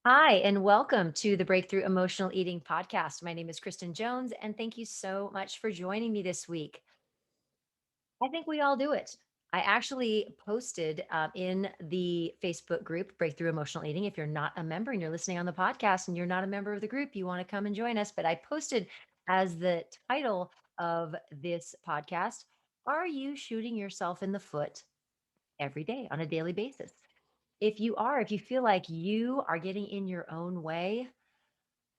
Hi, and welcome to the Breakthrough Emotional Eating podcast. My name is Kristen Jones, and thank you so much for joining me this week. I think we all do it. I actually posted in the Facebook group, Breakthrough Emotional Eating. If you're not a member and you're listening on the podcast and you're not a member of the group, you want to come and join us. But I posted as the title of this podcast, Are you shooting yourself in the foot every day on a daily basis? If you are, if you feel like you are getting in your own way,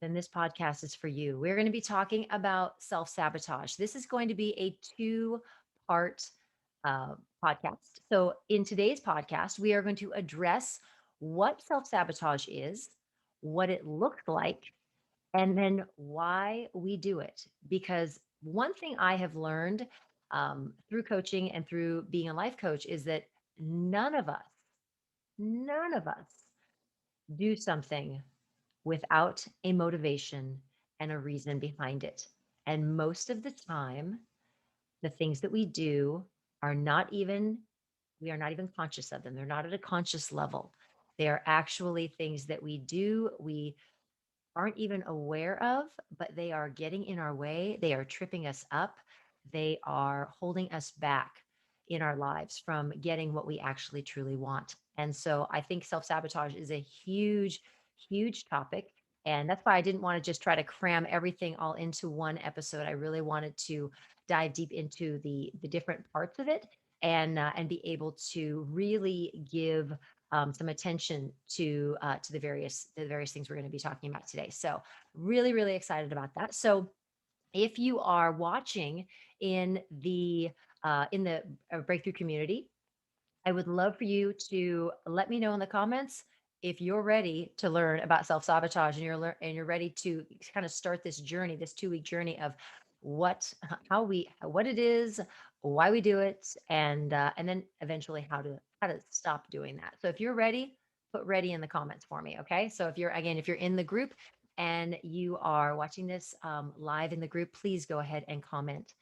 then this podcast is for you. We're going to be talking about self sabotage. This is going to be a two-part podcast. So, in today's podcast, we are going to address what self sabotage is, what it looks like, and then why we do it. Because one thing I have learned through coaching and through being a life coach is that none of us, none of us do something without a motivation and a reason behind it. And most of the time, the things that we do are not even, we are not even conscious of them. They're not at a conscious level. They are actually things that we do, we aren't even aware of, but they are getting in our way. They are tripping us up. They are holding us back in our lives from getting what we actually truly want. And so I think self sabotage is a huge, huge topic. And that's why I didn't want to just try to cram everything all into one episode. I really wanted to dive deep into the different parts of it and be able to really give some attention to the various things we're going to be talking about today. So really, really excited about that. So if you are watching in the breakthrough community, I would love for you to let me know in the comments if you're ready to learn about self-sabotage and you're ready to kind of start this journey, this 2-week journey of what it is, why we do it, and then eventually how to stop doing that. So if you're ready, put ready in the comments for me, okay? So if you're in the group and you are watching this live in the group, please go ahead and comment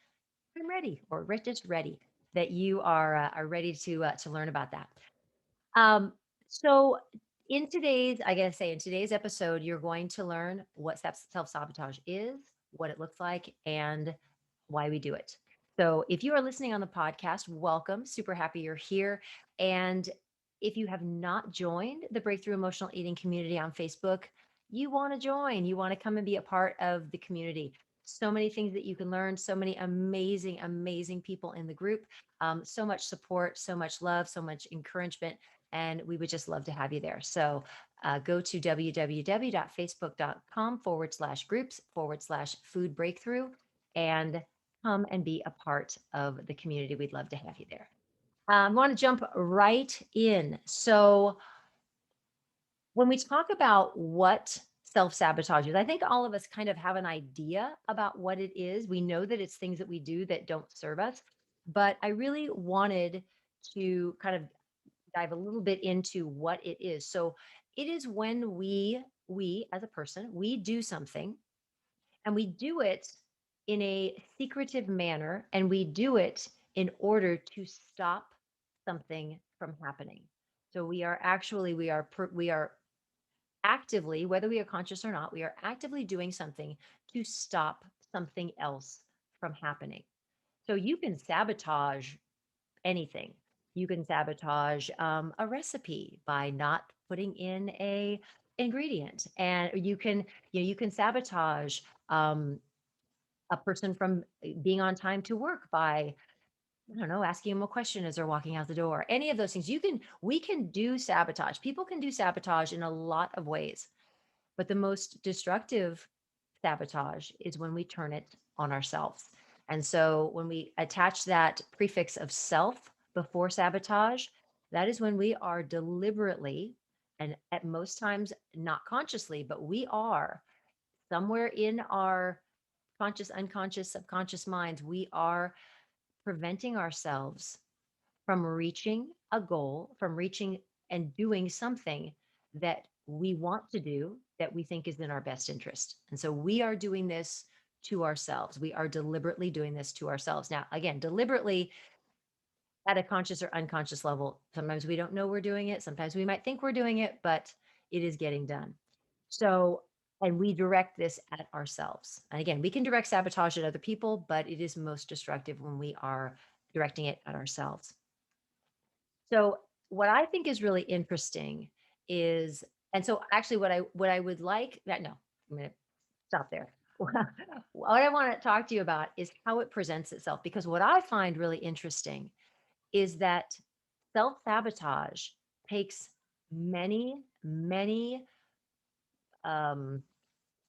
I'm ready, or just ready, that you are ready to learn about that. Um, so in today's episode, you're going to learn what self sabotage is, what it looks like, and why we do it. So if you are listening on the podcast, welcome. Super happy you're here. And if you have not joined the Breakthrough Emotional Eating community on Facebook, you want to join. You want to come and be a part of the community. So many things that you can learn, so many amazing, amazing people in the group, so much support, so much love, so much encouragement and we would just love to have you there. So go to www.facebook.com/groups/food breakthrough and come and be a part of the community. We'd love to have you there. I want to jump right in. So when we talk about what self sabotage is, I think all of us kind of have an idea about what it is. We know that it's things that we do that don't serve us. But I really wanted to kind of dive a little bit into what it is. So it is when we as a person, we do something and we do it in a secretive manner and we do it in order to stop something from happening. So we are actively, whether we are conscious or not, we are actively doing something to stop something else from happening. So you can sabotage anything. You can sabotage a recipe by not putting in a ingredient, and you can sabotage a person from being on time to work by I don't know asking them a question as they're walking out the door. Any of those things we can do sabotage. People can do sabotage in a lot of ways, but the most destructive sabotage is when we turn it on ourselves. And so when we attach that prefix of self before sabotage, that is when we are deliberately, and at most times not consciously, but we are somewhere in our conscious, unconscious, subconscious minds, we are preventing ourselves from reaching a goal, from reaching and doing something that we want to do that we think is in our best interest. And so we are doing this to ourselves. We are deliberately doing this to ourselves. Now, again, deliberately at a conscious or unconscious level. Sometimes we don't know we're doing it. Sometimes we might think we're doing it, but it is getting done. So, and we direct this at ourselves. And again, we can direct sabotage at other people, but it is most destructive when we are directing it at ourselves. So, what I think is really interesting is, and so actually, what I would like that no, I'm going to stop there. What I want to talk to you about is how it presents itself, because what I find really interesting is that self sabotage takes many um,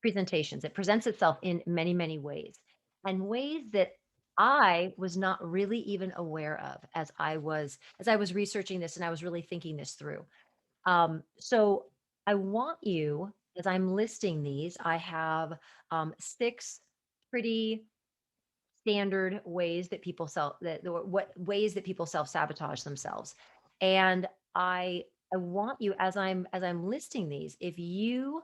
presentations. It presents itself in many ways, and ways that I was not really even aware of as I was researching this and I was really thinking this through. So I want you, as I'm listing these, I have six pretty standard ways that people self that what ways that people self-sabotage themselves. And I want you, as I'm listing these, if you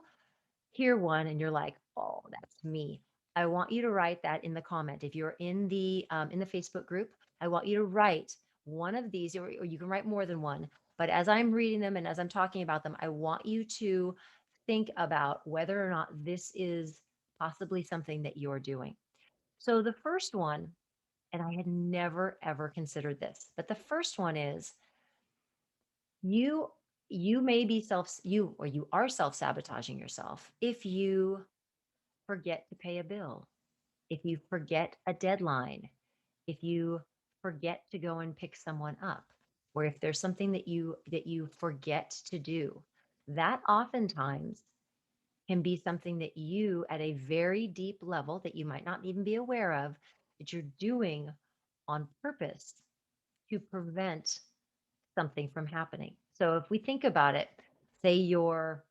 hear one and you're like, "Oh, that's me." I want you to write that in the comment. If you're in the Facebook group, I want you to write one of these, or you can write more than one. But as I'm reading them and as I'm talking about them, I want you to think about whether or not this is possibly something that you're doing. So the first one, and I had never ever considered this, but the first one is you you may be self you or you are self-sabotaging yourself if you forget to pay a bill, if you forget a deadline, if you forget to go and pick someone up, or if there's something that you forget to do. That oftentimes can be something that you, at a very deep level that you might not even be aware of, that you're doing on purpose to prevent something from happening. So if we think about it, say you're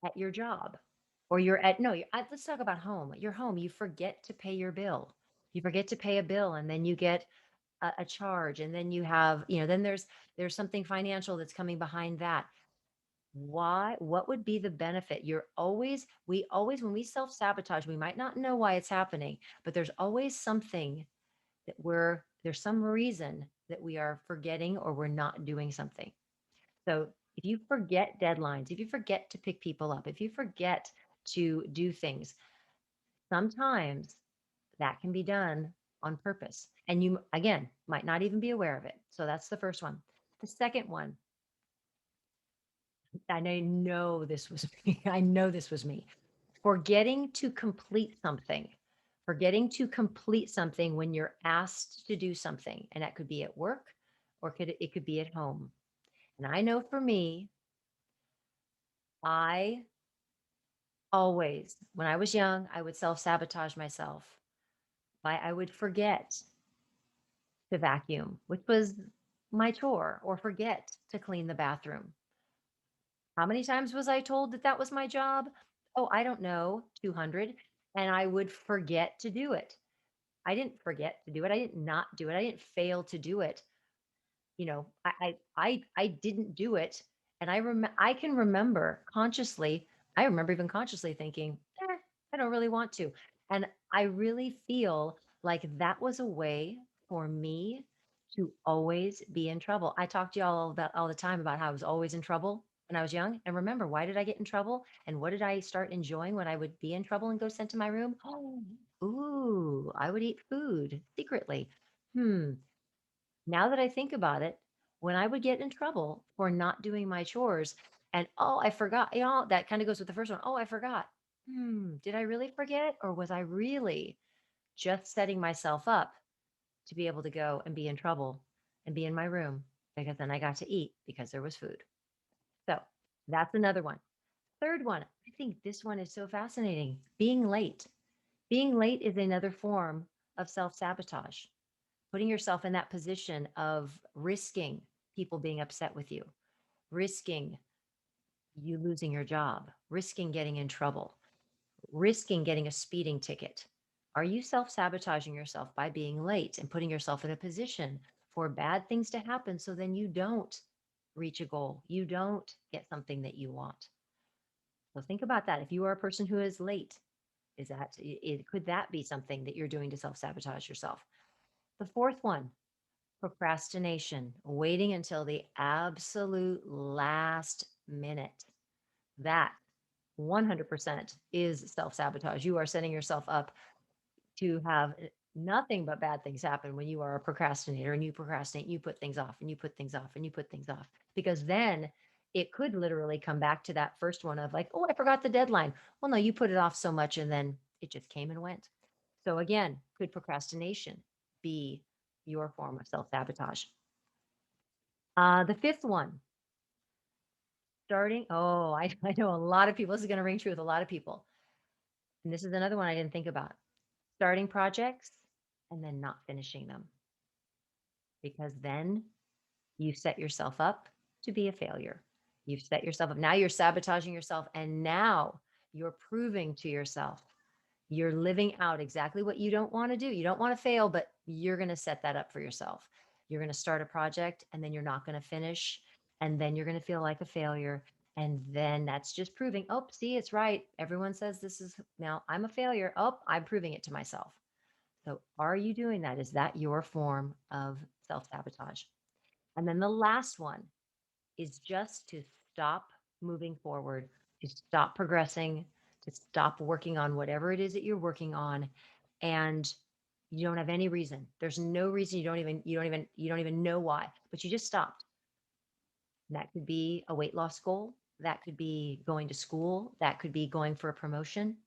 at your job, or you're at no, let's talk about home. At your home, you forget to pay your bill. You forget to pay a bill, and then you get a charge, and then you have, then there's something financial that's coming behind that. Why? What would be the benefit? We always, when we self sabotage, we might not know why it's happening, but there's always something there's some reason that we are forgetting or we're not doing something. So if you forget deadlines, if you forget to pick people up, if you forget to do things, sometimes that can be done on purpose. And you, again, might not even be aware of it. So that's the first one. The second one, and I know this was me. I know this was me. Forgetting to complete something. Forgetting to complete something when you're asked to do something. And that could be at work, or it could be at home. And I know for me, I always, when I was young, I would self-sabotage myself by I would forget to vacuum, which was my chore, or forget to clean the bathroom. How many times was I told that that was my job? Oh, I don't know, 200. And I would forget to do it. I didn't forget to do it. I did not do it. I didn't fail to do it. I didn't do it. And I can remember consciously, I remember even consciously thinking, I don't really want to. And I really feel like that was a way for me to always be in trouble. I talk to y'all about all the time about how I was always in trouble when I was young. And remember, why did I get in trouble? And what did I start enjoying when I would be in trouble and go sent to my room? Oh, ooh, I would eat food secretly. Hmm. Now that I think about it, when I would get in trouble for not doing my chores, and oh, I forgot, that kind of goes with the first one. Oh, I forgot. Did I really forget? Or was I really just setting myself up to be able to go and be in trouble and be in my room, because then I got to eat because there was food? So that's another one. Third one, I think this one is so fascinating. Being late. Being late is another form of self sabotage, putting yourself in that position of risking people being upset with you, risking you losing your job, risking getting in trouble, risking getting a speeding ticket. Are you self sabotaging yourself by being late and putting yourself in a position for bad things to happen, so then you don't reach a goal? You don't get something that you want. So think about that. If you are a person who is late, could that be something that you're doing to self sabotage yourself? The fourth one, procrastination, waiting until the absolute last minute. That. 100% is self-sabotage. You are setting yourself up to have nothing but bad things happen when you are a procrastinator and you procrastinate, you put things off and you put things off and you put things off. Because then it could literally come back to that first one of like, oh, I forgot the deadline. Well, no, you put it off so much and then it just came and went. So again, could procrastination be your form of self-sabotage? The fifth one, starting. Oh, I know a lot of people. This is going to ring true with a lot of people. And this is another one I didn't think about. Starting projects and then not finishing them, because then you set yourself up to be a failure. You've set yourself up. Now you're sabotaging yourself. And now you're proving to yourself you're living out exactly what you don't want to do. You don't want to fail, but you're going to set that up for yourself. You're going to start a project and then you're not going to finish. And then you're going to feel like a failure. And then that's just proving, oh, see, it's right. Everyone says this is now I'm a failure. Oh, I'm proving it to myself. So are you doing that? Is that your form of self sabotage? And then the last one is just to stop moving forward, to stop progressing, to stop working on whatever it is that you're working on. And you don't have any reason. There's no reason you don't even know why, but you just stopped. And that could be a weight loss goal. That could be going to school. That could be going for a promotion.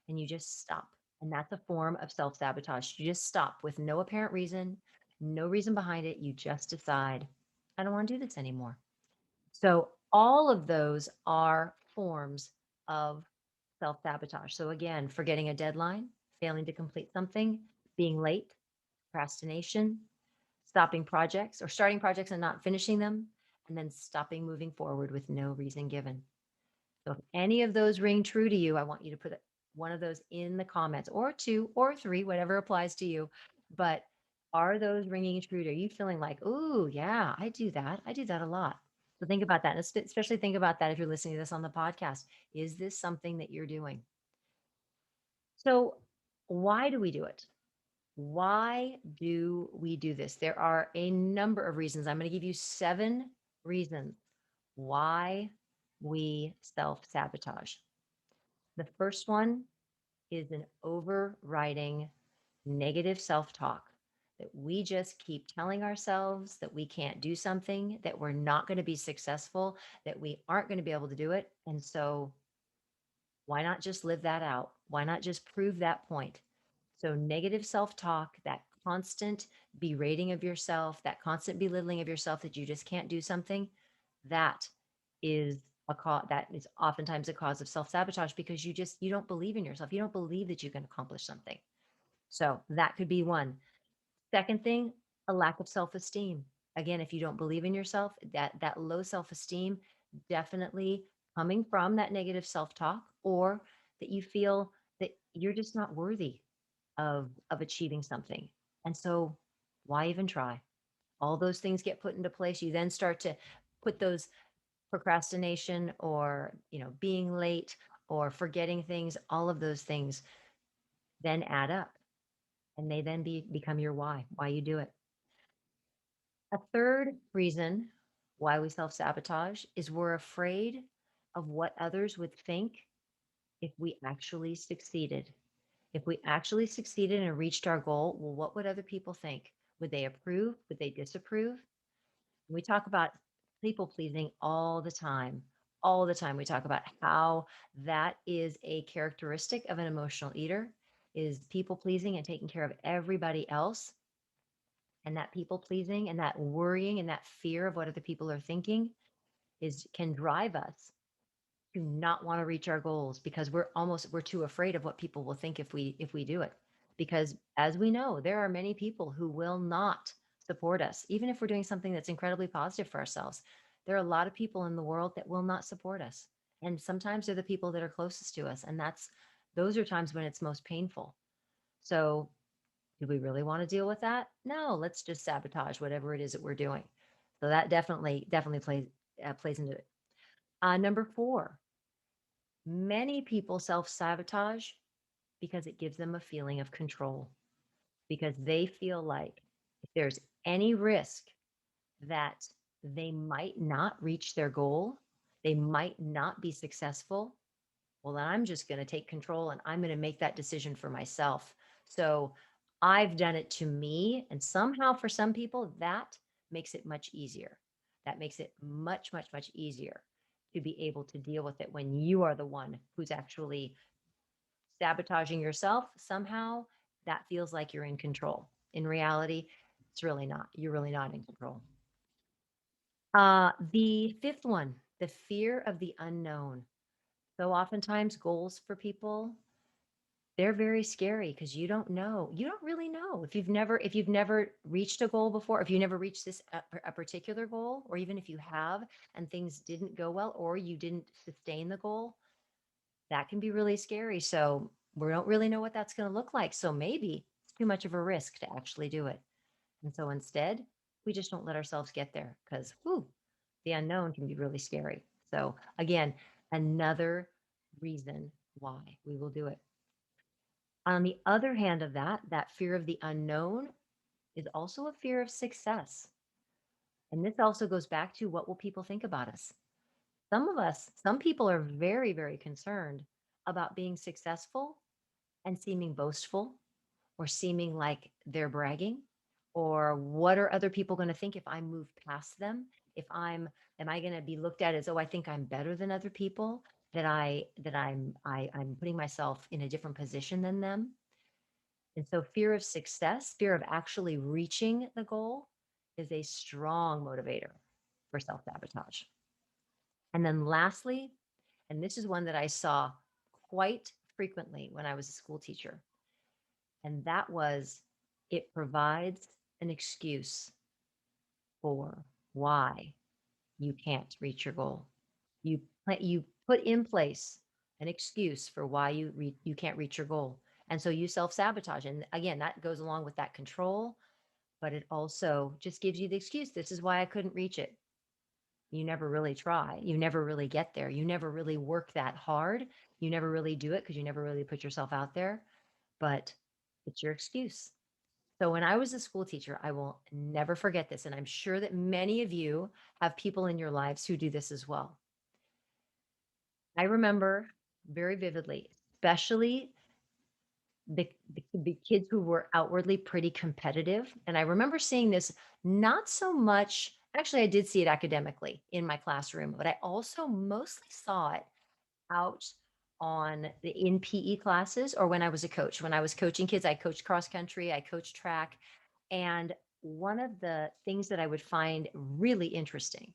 And you just stop. And that's a form of self sabotage. You just stop with no apparent reason, no reason behind it. You just decide, I don't want to do this anymore. So all of those are forms of self-sabotage. So again, forgetting a deadline, failing to complete something, being late, procrastination, stopping projects or starting projects and not finishing them, and then stopping moving forward with no reason given. So if any of those ring true to you, I want you to put one of those in the comments, or two or three, whatever applies to you. But are those ringing true? Are you feeling like, oh, yeah, I do that. I do that a lot. So think about that. And especially think about that if you're listening to this on the podcast. Is this something that you're doing? So why do we do it? Why do we do this? There are a number of reasons. I'm going to give you 7 reasons why we self sabotage. The first one is an overriding negative self talk that we just keep telling ourselves that we can't do something, that we're not going to be successful, that we aren't going to be able to do it. And so, why not just live that out? Why not just prove that point? So, negative self talk, that constant berating of yourself, that constant belittling of yourself that you just can't do something, that is a cause that is oftentimes a cause of self-sabotage because you don't believe in yourself. You don't believe that you can accomplish something. So that could be one. Second thing, a lack of self-esteem. Again, if you don't believe in yourself, that low self-esteem definitely coming from that negative self-talk, or that you feel that you're just not worthy of achieving something. And so why even try? All those things get put into place. You then start to put those procrastination or, being late or forgetting things, all of those things then add up and they then become your why you do it. A third reason why we self-sabotage is we're afraid of what others would think if we actually succeeded. If we actually succeeded and reached our goal, well, what would other people think? Would they approve? Would they disapprove? We talk about people pleasing all the time. All the time we talk about how that is a characteristic of an emotional eater, is people pleasing and taking care of everybody else. And that people pleasing and that worrying and that fear of what other people are thinking is can drive us to not want to reach our goals because we're too afraid of what people will think if we do it. Because as we know, there are many people who will not support us even if we're doing something that's incredibly positive for ourselves. There are a lot of people in the world that will not support us, and sometimes they're the people that are closest to us, and those are times when it's most painful. So do we really want to deal with that? No, let's just sabotage whatever it is that we're doing. So that definitely plays into it. Number 4, many people self sabotage because it gives them a feeling of control, because they feel like if there's any risk that they might not reach their goal, they might not be successful, well, then I'm just going to take control and I'm going to make that decision for myself. So I've done it to me. And somehow for some people, that makes it much easier. That makes it much, much, much easier to be able to deal with it when you are the one who's actually sabotaging yourself. Somehow that feels like you're in control. In reality, it's really not. You're really not in control. The fifth one, the fear of the unknown. So oftentimes goals for people, they're very scary because you don't know. You don't really know if you've never reached a goal before, if you never reached this a particular goal, or even if you have and things didn't go well or you didn't sustain the goal, that can be really scary. So we don't really know what that's going to look like. So maybe it's too much of a risk to actually do it. And so instead, we just don't let ourselves get there because the unknown can be really scary. So again, another reason why we will do it. On the other hand of that, that fear of the unknown is also a fear of success. And this also goes back to what will people think about us? Some people are very, very concerned about being successful and seeming boastful or seeming like they're bragging, or what are other people going to think if I move past them? If I'm Am I going to be looked at as, oh, I think I'm better than other people, that I'm putting myself in a different position than them? And so fear of success, fear of actually reaching the goal is a strong motivator for self-sabotage. And then lastly, and this is one that I saw quite frequently when I was a school teacher, and that was, it provides an excuse for why you can't reach your goal. You put in place an excuse for why you can't reach your goal. And so you self-sabotage. And again, that goes along with that control, but it also just gives you the excuse. This is why I couldn't reach it. You never really try. You never really get there. You never really work that hard. You never really do it because you never really put yourself out there, but it's your excuse. So when I was a school teacher, I will never forget this. And I'm sure that many of you have people in your lives who do this as well. I remember very vividly, especially the kids who were outwardly pretty competitive. And I remember seeing this not so much, actually, I did see it academically in my classroom, but I also mostly saw it out in PE classes or when I was a coach. When I was coaching kids, I coached cross country, I coached track. And one of the things that I would find really interesting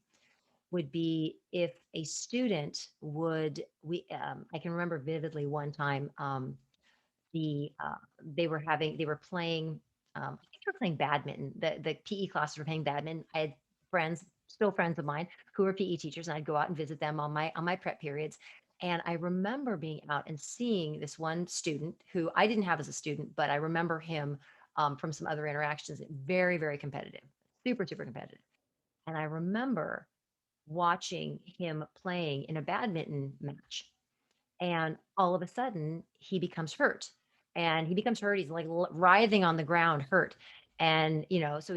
would be if a student would, I can remember vividly one time, the they were playing, I think they were playing badminton. The PE classes were playing badminton. I had friends, still friends of mine, who were PE teachers, and I'd go out and visit them on my prep periods. And I remember being out and seeing this one student who I didn't have as a student, but I remember him from some other interactions. Very, very competitive, super, super competitive. And I remember watching him playing in a badminton match, and all of a sudden he becomes hurt, and he becomes hurt. He's like writhing on the ground, hurt. And, so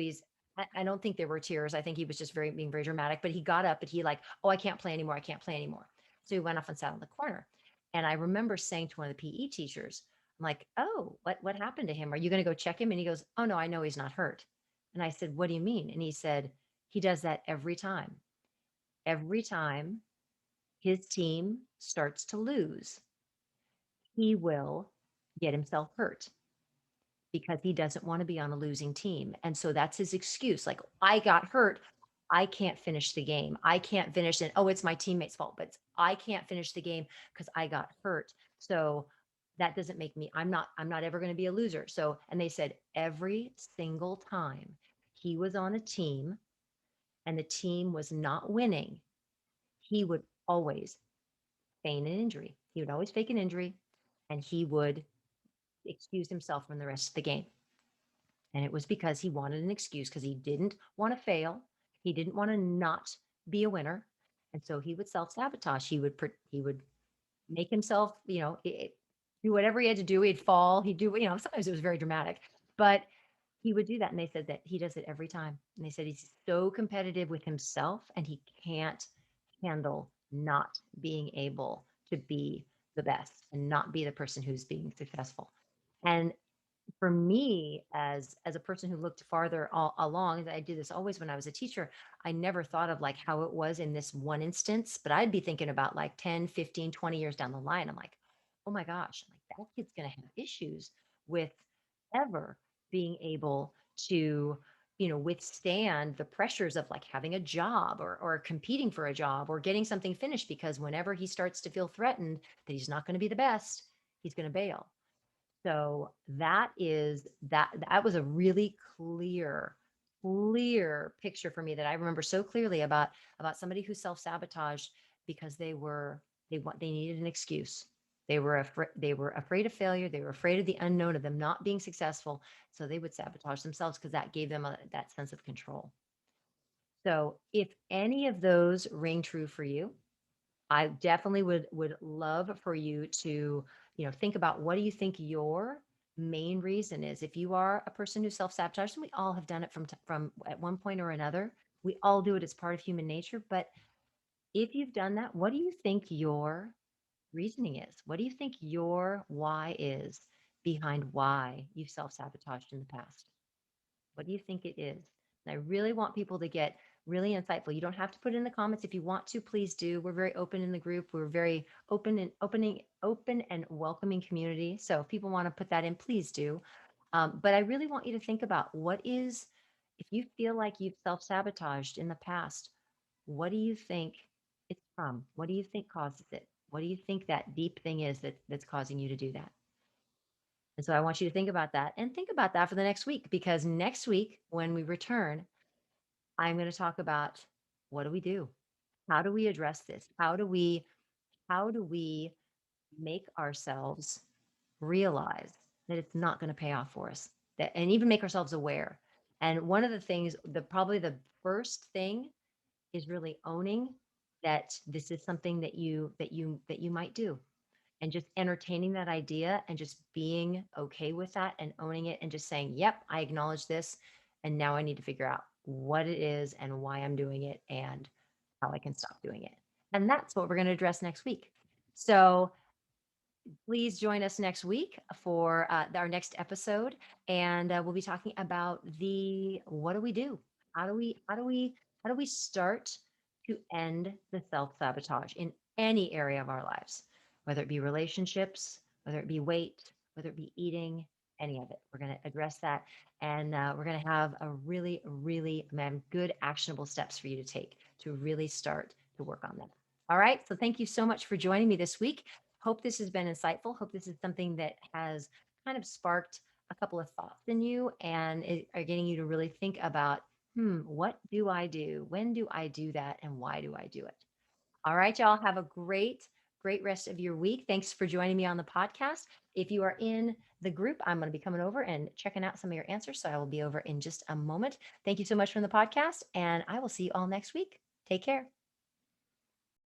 I don't think there were tears. I think he was just being very dramatic, but he got up and he like, oh, I can't play anymore. I can't play anymore. So he went off and sat on the corner. And I remember saying to one of the PE teachers, I'm like, oh, what happened to him? Are you going to go check him? And he goes, oh no, I know he's not hurt. And I said, what do you mean? And he said, he does that every time. Every time his team starts to lose, he will get himself hurt because he doesn't want to be on a losing team. And so that's his excuse. Like, I got hurt. I can't finish the game. I can't finish it. Oh, it's my teammate's fault, but I can't finish the game because I got hurt. So that doesn't make me, I'm not ever going to be a loser. So, and they said every single time he was on a team and the team was not winning, he would always feign an injury. He would always fake an injury, and he would excuse himself from the rest of the game. And it was because he wanted an excuse because he didn't want to fail. He didn't want to not be a winner. And so he would self-sabotage. He would make himself, do whatever he had to do. He'd fall. He'd do, sometimes it was very dramatic, but he would do that. And they said that he does it every time. And they said he's so competitive with himself and he can't handle not being able to be the best and not be the person who's being successful. And for me, as a person who looked farther along, I did this always when I was a teacher. I never thought of like how it was in this one instance, but I'd be thinking about like 10, 15, 20 years down the line. I'm like, oh my gosh, like that kid's going to have issues with ever being able to, withstand the pressures of like having a job or competing for a job or getting something finished, because whenever he starts to feel threatened that he's not going to be the best, he's going to bail. So that was a really clear picture for me that I remember so clearly about somebody who self-sabotaged because they needed an excuse. They were afraid of failure. They were afraid of the unknown, of them not being successful. So they would sabotage themselves because that gave them that sense of control. So if any of those ring true for you, I definitely would love for you to, think about what do you think your main reason is. If you are a person who self-sabotages, and we all have done it from at one point or another, we all do it as part of human nature. But if you've done that, what do you think your reasoning is? What do you think your why is behind why you've self-sabotaged in the past? What do you think it is? And I really want people to get really insightful. You don't have to put it in the comments. If you want to, please do. We're very open in the group. We're very open and welcoming community. So if people want to put that in, please do. But I really want you to think about if you feel like you've self-sabotaged in the past, what do you think it's from? What do you think causes it? What do you think that deep thing is that's causing you to do that? And so I want you to think about that and think about that for the next week, because next week when we return, I'm going to talk about what do we do? How do we address this? How do we make ourselves realize that it's not going to pay off for us? And even make ourselves aware. And one of the things, probably the first thing is really owning that this is something that you might do, and just entertaining that idea and just being okay with that and owning it and just saying, yep, I acknowledge this. And now I need to figure out what it is and why I'm doing it and how I can stop doing it. And that's what we're going to address next week. So please join us next week for our next episode, and we'll be talking about the what do we do? How do we start to end the self-sabotage in any area of our lives, whether it be relationships, whether it be weight, whether it be eating, any of it. We're going to address that, and we're going to have a really, really good actionable steps for you to take to really start to work on that. All right. So thank you so much for joining me this week. Hope this has been insightful. Hope this is something that has kind of sparked a couple of thoughts in you and are getting you to really think about, what do I do? When do I do that? And why do I do it? All right, y'all. Have a great rest of your week. Thanks for joining me on the podcast. If you are in the group, I'm going to be coming over and checking out some of your answers. So I will be over in just a moment. Thank you so much from the podcast, and I will see you all next week. Take care.